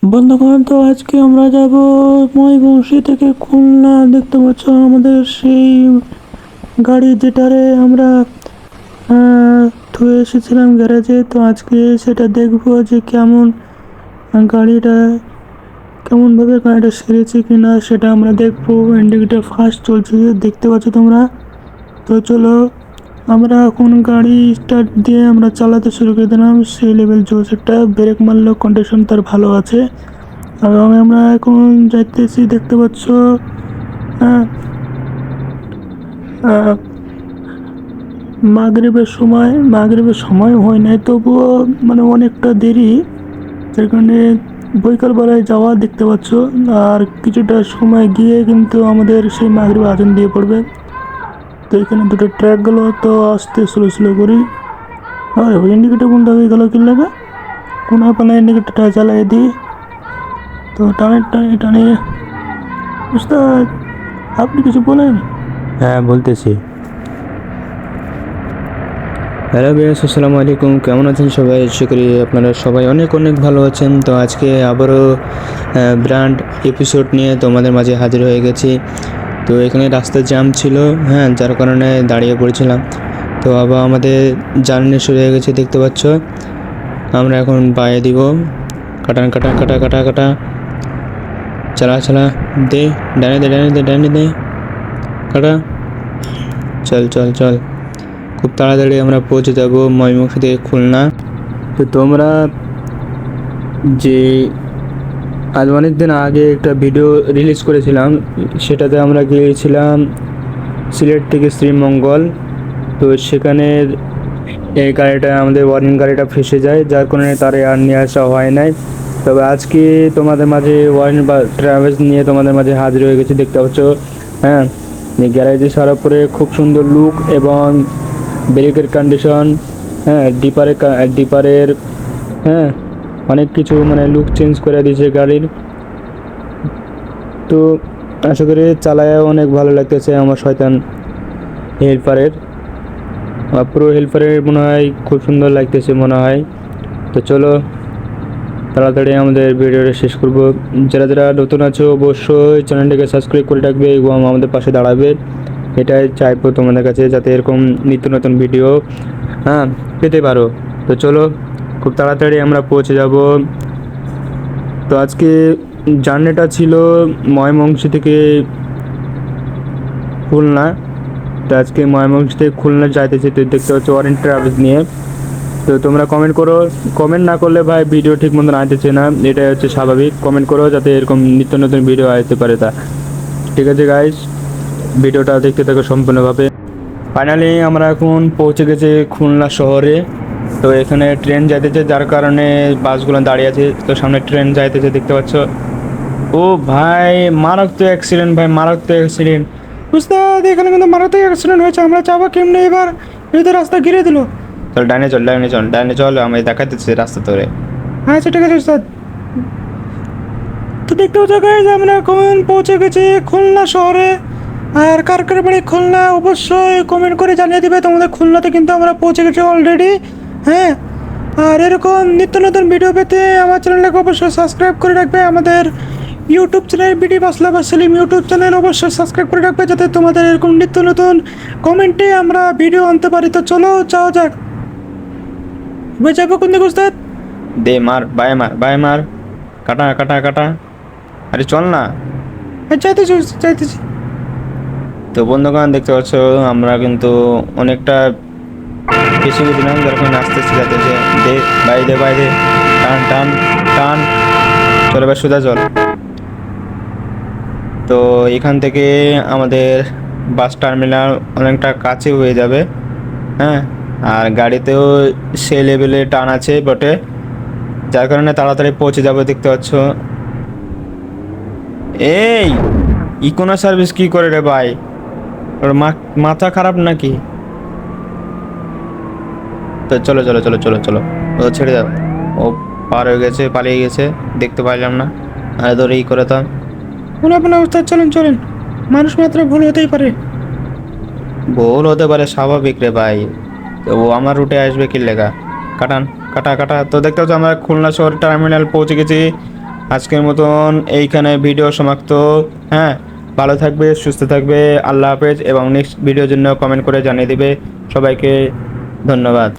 বন্ধুগণ, তো আজকে আমরা যাব ময়মনসিংহ থেকে খুলনা। দেখতে পাচ্ছ আমাদের সেই গাড়ি যেটারে আমরা ধুয়ে এসেছিলাম গ্যারেজে। তো আজকে সেটা দেখবো যে গাড়িটা কেমনভাবে গাড়িটা সেরেছে কিনা সেটা আমরা দেখবো। ইন্ডিকেটার ফার্স্ট চলছে দেখতে পাচ্ছ তোমরা। তো চলো আমরা এখন গাড়ি স্টার্ট দিয়ে আমরা চালাতে শুরু করে দিলাম। সেই লেভেল জোস, একটা ব্রেক মারলেও কন্ডিশন তার ভালো আছে। এবং আমরা এখন যাইতেছি দেখতে পাচ্ছ। হ্যাঁ, মাগরিবের সময় হয় নাই, তবুও মানে অনেকটা দেরি। যার কারণে বৈকালবেলায় যাওয়া দেখতে পাচ্ছ। আর কিছুটা সময় গিয়ে কিন্তু আমাদের সেই মাগরিব আজান দিয়ে পড়বে। তো এখানে দুটো ট্র্যাক গেলো, তো আস্তে স্লো স্লো করি। আর ইন্ডিকেটার কোনটা হয়ে গেলো কি লাগে, কোন পালা ইন্ডিকেটারটা জ্বালাই দিই। তো টানে টানে টানে উস্তাদ, আপনি কিছু বলেন। হ্যাঁ, বলতেছি। হ্যালো ভাইয়া, আসসালামু আলাইকুম। কেমন আছেন সবাই? আশা করি আপনারা সবাই অনেক অনেক ভালো আছেন। তো আজকে আবারও ব্র্যান্ড এপিসোড নিয়ে তোমাদের মাঝে হাজির হয়ে গেছি। তো এখানে রাস্তার জ্যাম ছিল, যার কারণে দাঁড়িয়ে পড়েছিলাম। তো আবার আমাদের জার্নি শুরু হয়ে গেছে দেখতে পাচ্ছ। আমরা এখন বাইরে দিব। কাটান কাটা কাটা কাটা কাটা চালা চালা দে, ডানে দে ডানে দে ডানে দে, কাটা, চল চল চল। খুব তাড়াতাড়ি আমরা পৌঁছে যাব ময়মনসিংহ থেকে খুলনা। তো তোমরা যে আজ অনেক দিন আগে একটা ভিডিও রিলিজ করেছিলাম, সেটাতে আমরা গিয়েছিলাম সিলেট থেকে শ্রীমঙ্গল। তো সেখানে এই গাড়িটা, আমাদের ওয়ার্নিং গাড়িটা ফেসে যায়, যার কারণে তারে আর নিয়ে আসা হয় নাই। তবে আজকে তোমাদের মাঝে ওয়ার্নিং বা ট্রাভেলস নিয়ে তোমাদের মাঝে হাজির হয়ে গেছে দেখতে পাচ্ছ। হ্যাঁ, গ্যারেজে সারার পরে খুব সুন্দর লুক এবং ব্রেকের কন্ডিশন, ডিপারের, হ্যাঁ, অনেক কিছু মানে লুক চেঞ্জ করে দিয়েছে গাড়ির। তো আশা করি চালায় অনেক ভালো লাগতেছে আমার শয়তান হেল্পারের, পুরো হেল্পারের মনে হয় খুব সুন্দর লাগতেছে মনে হয়। তো চলো তাড়াতাড়ি আমাদের ভিডিওটা শেষ করব। যারা যারা নতুন আছো অবশ্যই চ্যানেলটাকে সাবস্ক্রাইব করে রাখবে এবং আমাদের পাশে দাঁড়াবে। এটাই চাইবো তোমাদের কাছে, যাতে এরকম নিত্য নতুন ভিডিও পেতে পারো। তো চলো খুব তাড়াতাড়ি আমরা পৌঁছে যাব। তো আজকে জার্নিটা ছিল ময়মনসিংহ থেকে খুলনা। তো আজকে ময়মনসিংহ থেকে খুলনা যাইতেছি, তো দেখতে হচ্ছে ওয়ারেন্ট ট্রাভেলস নিয়ে। তো তোমরা কমেন্ট করো, কমেন্ট না করলে ভাই ভিডিও ঠিক মতন আসতেছে না, এটাই হচ্ছে স্বাভাবিক। কমেন্ট করো যাতে এরকম নিত্য নতুন ভিডিও আসতে পারে। তা ঠিক আছে গাইস, ভিডিওটা দেখতে থাকো সম্পূর্ণভাবে। ফাইনালি আমরা এখন পৌঁছে গেছি খুলনা শহরে। তো এখানে ট্রেন যাইতেছে, যার কারণে বাসগুলো দাঁড়িয়ে আছে। তো সামনে ট্রেন যাইতেছে দেখতে পাচ্ছ। ও ভাই, মারাত্মক অ্যাক্সিডেন্ট ভাই, মারাত্মক অ্যাক্সিডেন্ট। উস্তাদ, এখানে কিন্তু মারাত্মক অ্যাক্সিডেন্ট হয়েছে, আমরা যাবো কেমনে এবার? এদের রাস্তা ঘিরে দিল। চল ডাইনে চল, ডাইনে চল, ডাইনে চল, আমি দেখাতেছি রাস্তা ধরে। আচ্ছা ঠিক আছে উস্তাদ। তো দেখতে পাচ্ছ গাইস, আমরা এখন পৌঁছে গেছি খুলনা শহরে। আর কার কার বাড়ি খুলনা অবশ্যই কমেন্ট করে জানিয়ে দিবে। তোমাদের খুলনাতে কিন্তু আমরা পৌঁছে গেছি অলরেডি। হ্যাঁ, আর এরকম নিত্য নতুন ভিডিও পেতে আমার চ্যানেলটাকে অবশ্যই সাবস্ক্রাইব করে রাখবে। আমাদের ইউটিউব চ্যানেল বিডি বাসলা বা সেলিম ইউটিউব চ্যানেল অবশ্যই সাবস্ক্রাইব করে রাখবে, যাতে তোমাদের এরকম নিত্য নতুন কমেন্টে আমরা ভিডিও আনতে পারি। তো চলো যাওয়া যাক। এবার যাবো কোন দিকে উস্তাদ? দে মার, বাই মার, বাই মার, কাটা কাটা কাটা। আরে চল না, যাইতেছি যাইতেছি। তো বন্ধুগণ দেখতে পাচ্ছ, আমরা কিন্তু অনেকটা বেশি গেছিলাম, যার কারণে আসতেছি যাইতেছে। দে বাই দে, বাই দে, টান টান টান, চল এবার সোজা চল। তো এখান থেকে আমাদের বাস টার্মিনাল অনেকটা কাছে হয়ে যাবে। হ্যাঁ, আর গাড়িতেও সে লেভেলে টান আছে বটে, যার কারণে তাড়াতাড়ি পৌঁছে যাবে দেখতে পাচ্ছ। এই ইকোনো সার্ভিস কি করে রে ভাই? ওর মাথা খারাপ নাকি? তো চলো চলো চলো চলো চলো, ও ছেড়ে যাও। ও পার হয়ে গেছে, পালিয়ে গেছে, দেখতে পাইলাম না। আরে ধরে ই করে তো কোনো আপনার অবস্থা। চলেন চলেন, মানুষ মাত্র ভুল হতেই পারে। ভুল হতে পারে, স্বাভাবিক রে ভাই। তো ও আমার রুটে আসবে কি লেগা? কাটান কাটা কাটা। তো দেখতে পাচ্ছ আমরা খুলনা শহর টার্মিনাল পৌঁছে গেছি। আজকের মতন এইখানে ভিডিও সমাপ্ত। হ্যাঁ, ভালো থাকবে, সুস্থ থাকবে, আল্লাহ হাফেজ, এবং নেক্সট ভিডিওর জন্য কমেন্ট করে জানিয়ে দিবে। সবাইকে ধন্যবাদ।